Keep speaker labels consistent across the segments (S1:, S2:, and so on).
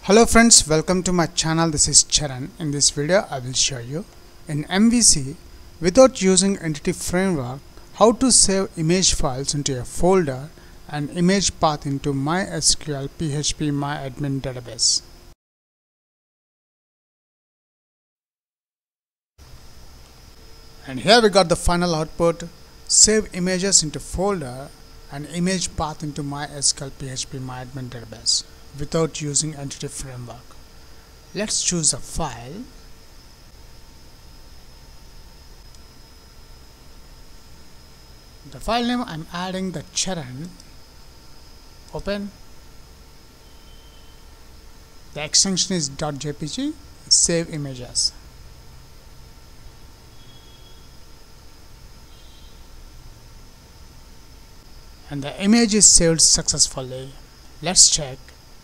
S1: Hello friends, welcome to my channel. This is Charan. In this video I will show you in MVC without using entity framework how to save image files into a folder and image path into mysql phpmyadmin database. And here we got the final output: save images into folder and image path into mysql phpmyadmin database without using entity framework. Let's choose a file. The file name I'm adding the Charan. Open. The extension is .jpg. Save images. And the image is saved successfully. Let's check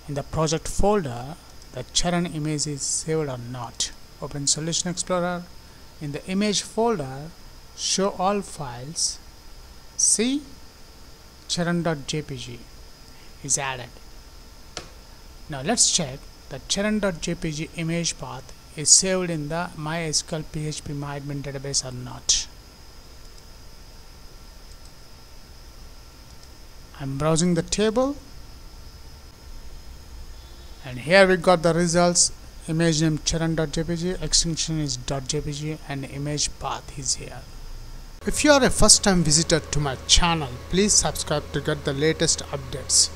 S1: in the project folder the Charan image is saved or not. Open Solution Explorer. In the image folder, show all files. See, charan.jpg is added. Now let's check the charan.jpg image path is saved in the mysql phpmyadmin database or not. I'm browsing the table, and here we got the results. Image name charan.jpg, extension is .jpg, and image path is here. If you are a first time visitor to my channel, please subscribe to get the latest updates.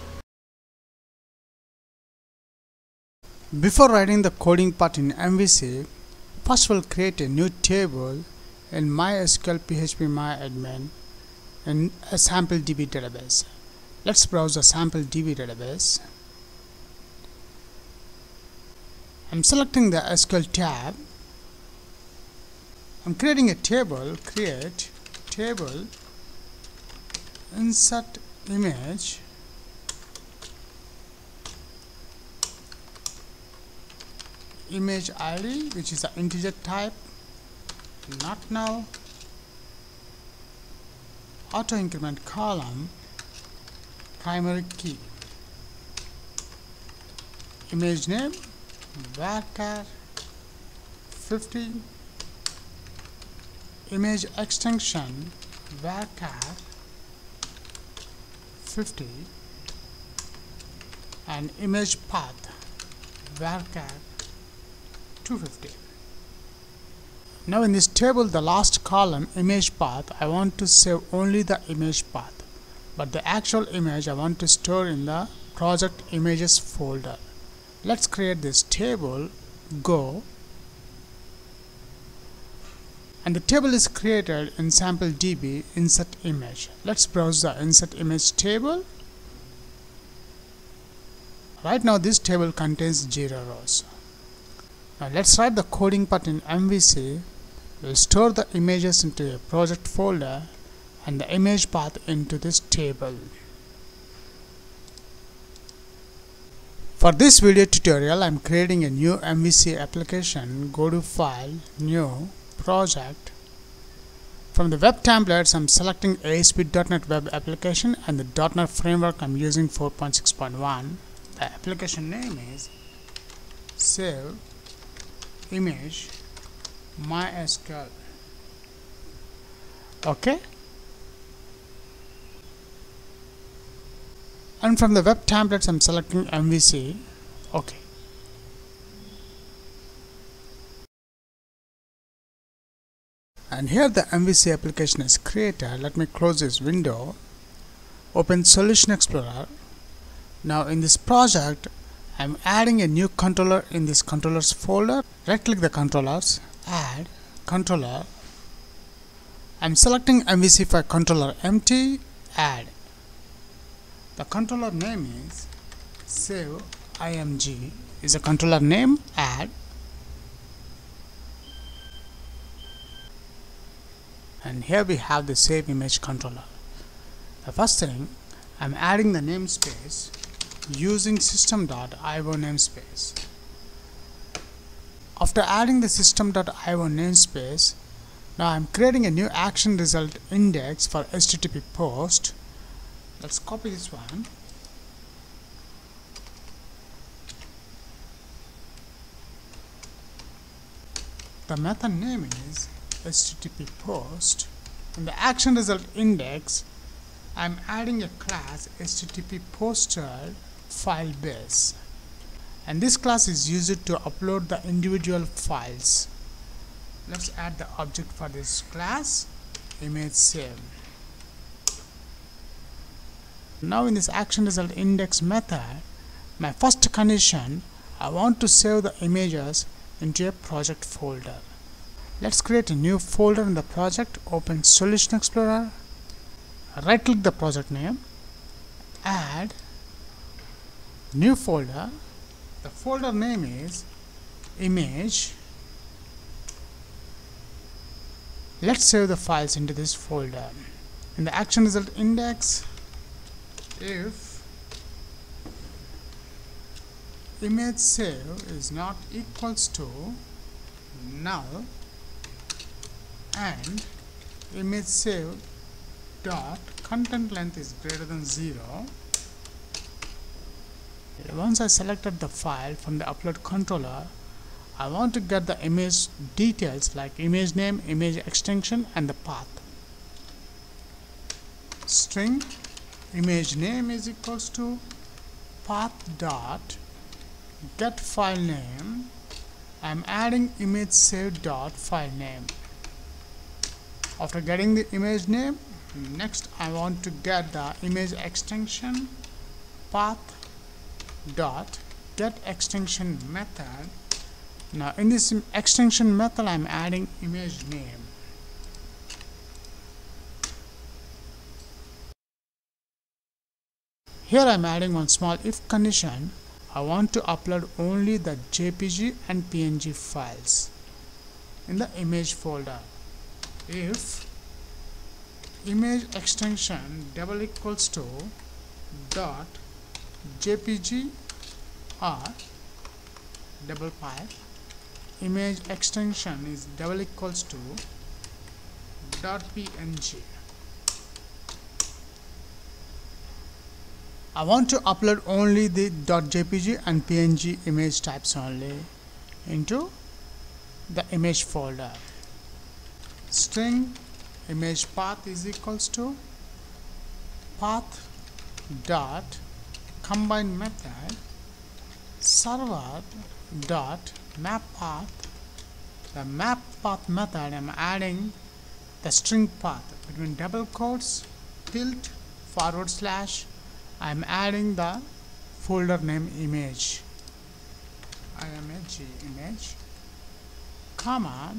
S1: Before writing the coding part in MVC, first we'll create a new table in mysql phpmyadmin in a sample DB database. Let's browse the sample DB database. I'm selecting the SQL tab. I'm creating a table. Create table, insert image, image ID, which is an integer type, not null, auto increment column, primary key, image name varchar 50, image extension varchar 50, and image path varchar 250. Now in this table, the last column image path, I want to save only the image path, but the actual image I want to store in the project images folder. Let's create this table. Go, and the table is created in sample DB insert image. Let's browse the insert image table. Right now this table contains 0 rows. Now let's write the coding part in MVC. We'll store the images into a project folder and the image path into this table. For this video tutorial, I'm creating a new MVC application. Go to File, New, Project. From the web templates, I'm selecting ASP.NET Web Application, and the .NET Framework I'm using 4.6.1. The application name is Save Image MySQL. Okay. And from the web templates, I'm selecting MVC. Okay. And here the MVC application is created. Let me close this window. Open Solution Explorer. Now in this project, I'm adding a new controller in this controllers folder. Right click the controllers, add controller. I'm selecting MVC for controller empty, add. The controller name is save img is a controller name, add. And here we have the save image controller. The first thing, I'm adding the namespace using system.io namespace. After adding the system.io namespace, now I'm creating a new action result index for HTTP post. Let's copy this one The method name is http post. In the action result index, I am adding a class http poster file base, and this class is used to upload the individual files. Let's add the object for this class, image save. Now in this action result index method, my first condition, I want to save the images into a project folder. Let's create a new folder in the project. Open Solution Explorer, right click the project name, add new folder. The folder name is image. Let's save the files into this folder. In the action result index, if image save is not equals to null and image save dot content length is greater than 0. Once I selected the file from the upload controller, I want to get the image details like image name, image extension, and the path. String image name is equals to path dot get file name. I am adding image save dot file name. After getting the image name, next I want to get the image extension, path dot get extension method. Now in this extension method, I am adding image name. Here I am adding one small if condition. I want to upload only the JPG and PNG files in the image folder. If image extension double equals to dot JPG or double pipe, image extension is double equals to dot PNG. I want to upload only the .jpg and png image types only into the image folder. String image path is equals to path dot combine method server dot map path. The map path method, I am adding the string path between double quotes tilt forward slash. I am adding the folder name image, image, comma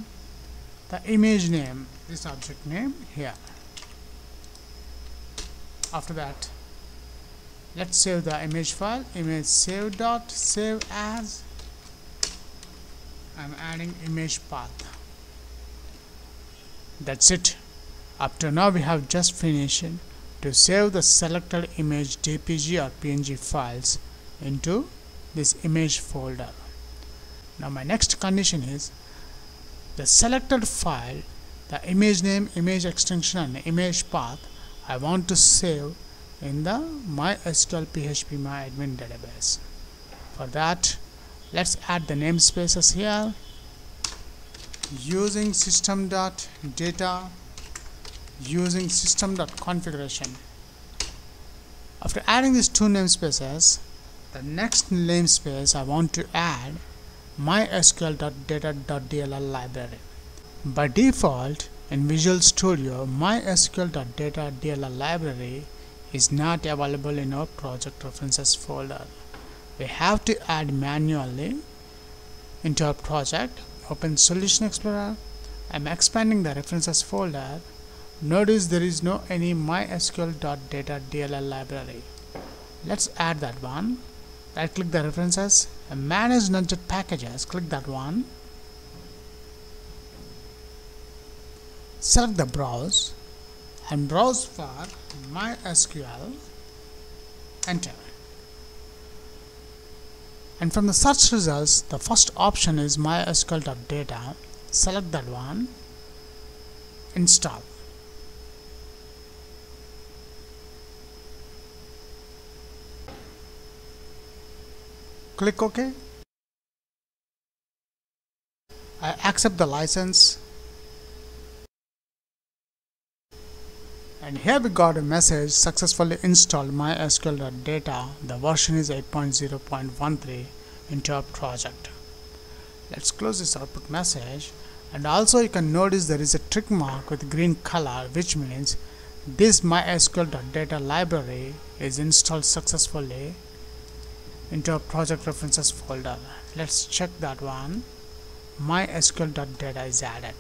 S1: the image name, this object name here. After that, let's save the image file, image save dot save as. I am adding image path. That's it. Up to now we have just finished to save the selected image JPG or PNG files into this image folder. Now my next condition is the selected file, the image name, image extension, and image path I want to save in the mysql phpmyadmin database. For that, let's add the namespaces here using system.data, using system.configuration. After adding these two namespaces, the next namespace I want to add mysql.data.dll library. By default, in Visual Studio, mysql.data.dll library is not available in our project references folder. We have to add manually into our project. Open Solution Explorer. I'm expanding the references folder. Notice there is no any mysql.data.dll library. Let's add that one. Right click the references and manage nudged packages. Click that one. Select the browse and browse for MySQL. Enter. And from the search results, the first option is mysql.data. Select that one. Install. Click OK. I accept the license. And here we got a message, successfully installed mysql.data. The version is 8.0.13 into our project. Let's close this output message. And also you can notice there is a tick mark with green color, which means this mysql.data library is installed successfully into our project references folder. Let's check that one. mysql.data is added.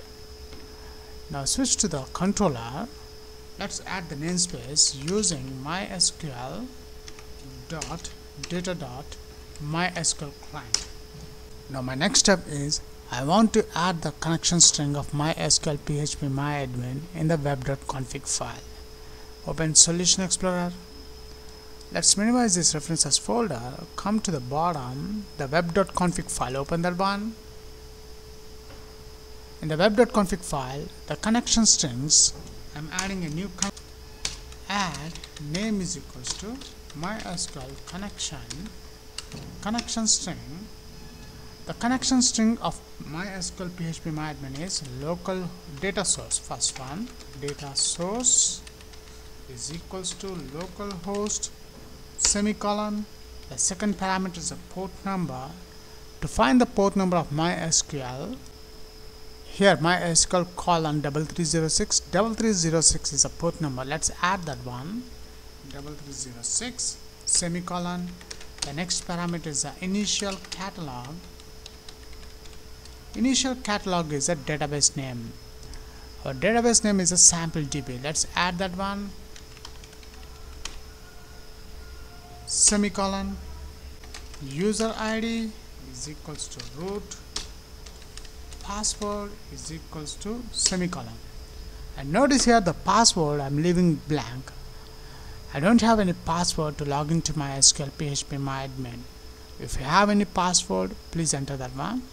S1: Now switch to the controller. Let's add the namespace using mysql.data.mysql client. Now my next step is I want to add the connection string of mysql phpmyadmin in the web.config file. Open Solution Explorer. Let's minimize this references folder. Come to the bottom, the web.config file. Open that one. In the web.config file, the connection strings, I'm adding a new add name is equals to mysql connection string. The connection string of mysql phpmyadmin is local data source. First one, data source is equals to localhost semicolon. The second parameter is a port number. To find the port number of mysql, here mysql colon 3306. 3306 is a port number. Let's add that one. 3306 semicolon. The next parameter is the initial catalog. Initial catalog is a database name. Our database name is a sample DB. Let's add that one. Semicolon. User ID is equals to root. Password is equals to semicolon. And notice here the password I'm leaving blank. I don't have any password to log into mysql phpmyadmin. If you have any password, please enter that one.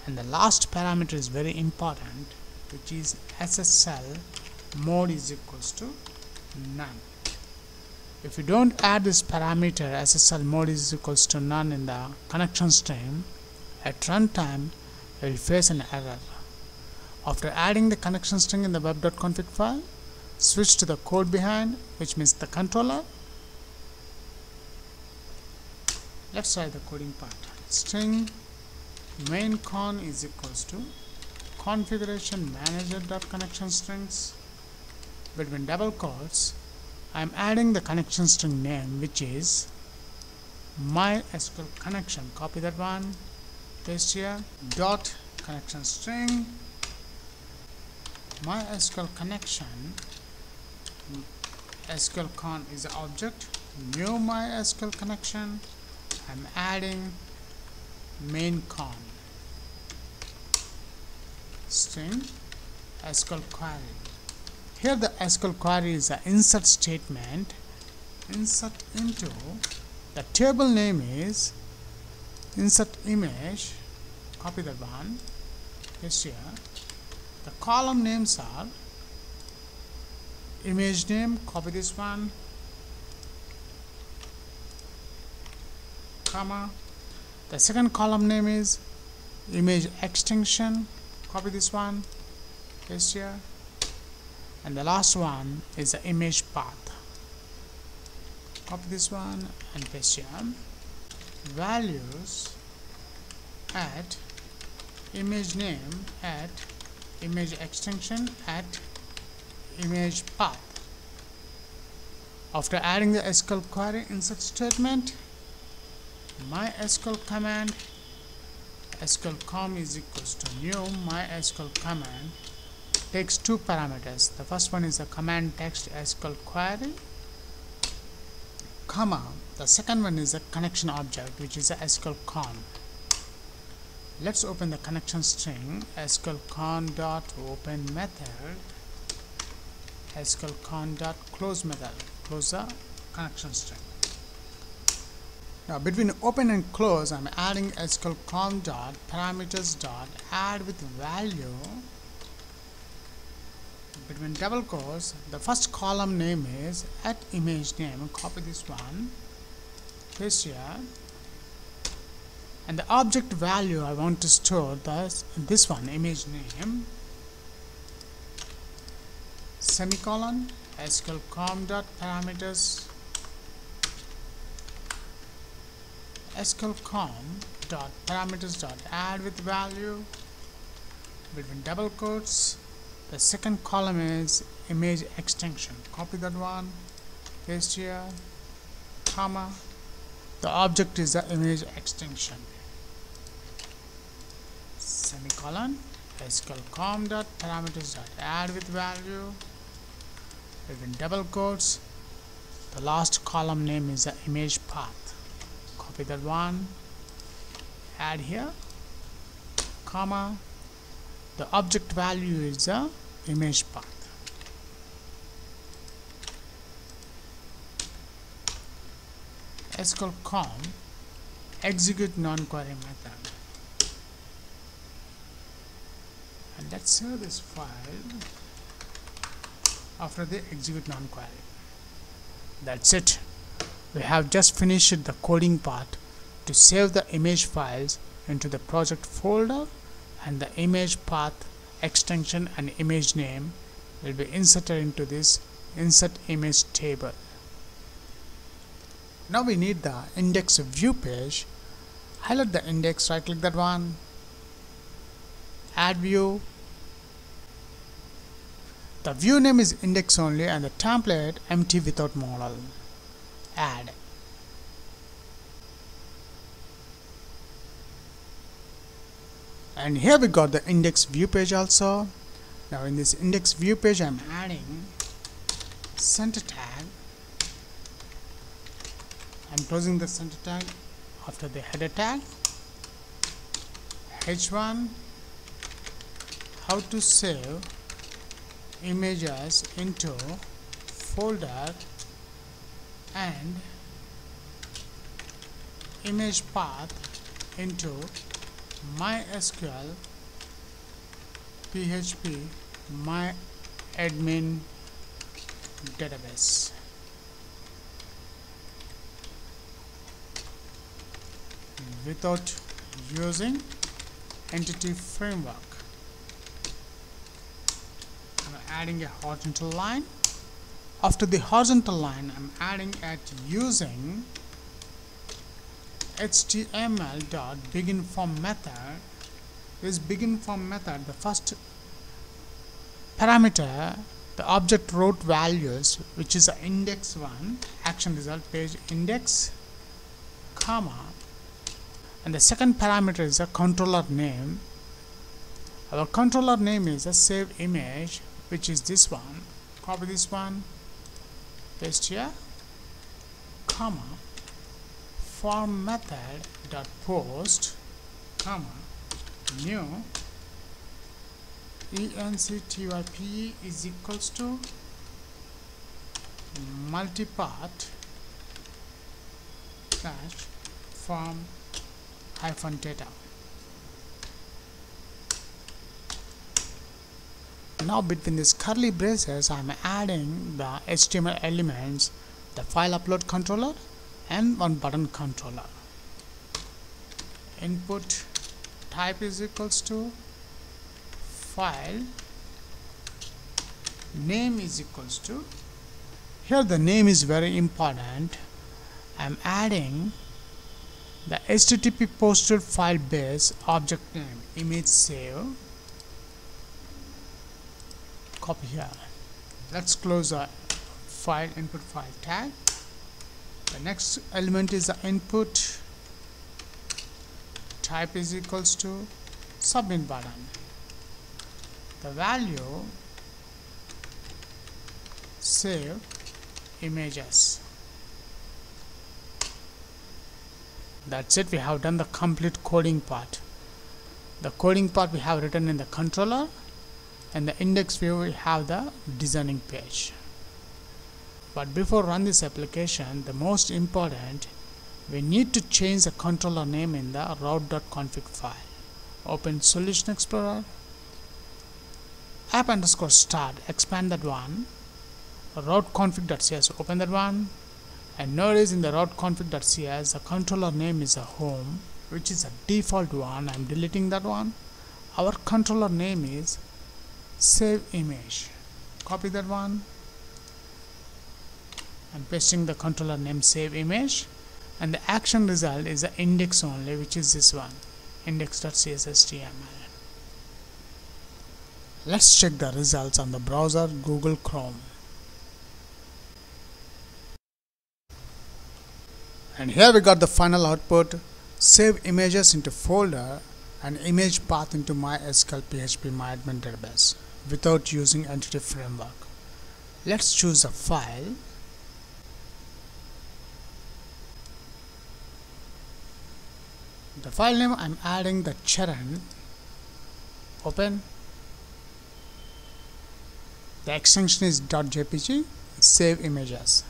S1: And the last parameter is very important, which is SSL mode is equals to none. If you don't add this parameter SSL mode is equals to none in the connection string, at runtime you will face an error. After adding the connection string in the web.config file, switch to the code behind, which means the controller. Let's try the coding part. String main con is equals to configuration manager.connection strings. Between double quotes, I am adding the connection string name, which is mysql connection. Copy that one, paste here. Dot connection string mysql connection. SQL con is the object. New mysql connection. I'm adding main con. String SQL query. Here the SQL query is the insert statement. Insert into the table name is insert image. Copy that one, paste here. The column names are image name. Copy this one, comma. The second column name is image extension. Copy this one, paste here. And the last one is the image path. Copy this one and paste here. Values at image name at image extension at image path. After adding the SQL query insert statement, mysql command SQL com is equals to new mysql command takes two parameters. The first one is the command text SQL query, comma. The second one is a connection object, which is a SQL con. Let's open the connection string SQL con dot open method, SQL con dot close method. Close the connection string. Now between open and close, I'm adding SQL con dot parameters dot add with value. Between double quotes, the first column name is at image name. Copy this one, paste here. and the object value I want to store this one, image name, semicolon, SQL com.parameters, SQL com.parameters.add with value, between double quotes. The second column is image extension. Copy that one, paste here, comma. The object is the image extension. Semicolon, SQL com.parameters.add with value, between double quotes. The last column name is the image path. Copy that one, add here, comma. The object value is the image path. SQL com execute non-query method, and let's save this file after the execute non-query. That's it. We have just finished the coding part to save the image files into the project folder, and the image path, extension and image name will be inserted into this insert image table. Now we need the index view page. Highlight the index, right click that one, add view. The view name is index only and the template empty without model. Add. And here we got the index view page also. Now in this index view page I'm adding center tag. I'm closing the center tag after the header tag. H1, how to save images into folder, and image path into mysql phpmyadmin database. Without using entity framework. I'm adding a horizontal line. After the horizontal line, I'm adding at using html.beginForm method. This beginForm method, the first parameter, the object wrote values, which is the index 1, action result page index, comma, and the second parameter is a controller name. Our controller name is a save image, which is this one. Copy this one, paste here, comma, form method dot post, comma, new enctype is equals to multipath slash form hyphen data. Now between these curly braces I am adding the HTML elements, the file upload controller and one button controller. Input type is equals to file name is equals to, here the name is very important. I am adding the HTTP posted file base object name image save. Copy here. Let's close the file input file tag. The next element is the input type is equals to submit button. The value save images. That's it. We have done the complete coding part. The coding part we have written in the controller, and the index view we have the designing page. But before run this application, the most important, we need to change the controller name in the route.config file. Open Solution Explorer, app underscore start, expand that one, routeconfig.cs, open that one, and notice in the routeconfig.cs the controller name is a home which is a default one. I'm deleting that one. Our controller name is save image. Copy that one. I'm pasting the controller name save image, and the action result is the index only, which is this one, index.cshtml. Let's check the results on the browser Google Chrome. And here we got the final output: save images into folder and image path into mysql phpmyadmin database without using entity framework. Let's choose a file. The file name, I'm adding the Charan. Open. The extension is .jpg. Save images.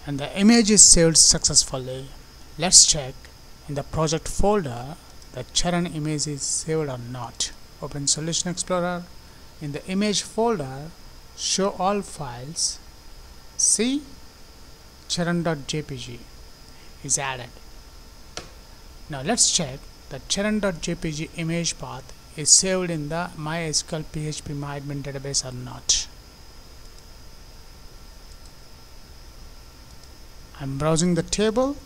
S1: And the image is saved successfully. Let's check in the project folder the Charan image is saved or not. Open Solution Explorer. In the image folder, show all files. See, charan.jpg is added. Now let's check the charan.jpg image path is saved in the mysql phpmyadmin database or not. I'm browsing the table,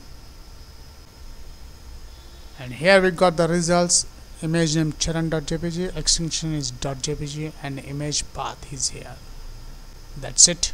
S1: and here we got the results. Image name charan.jpg, extension is .jpg, and image path is here. That's it.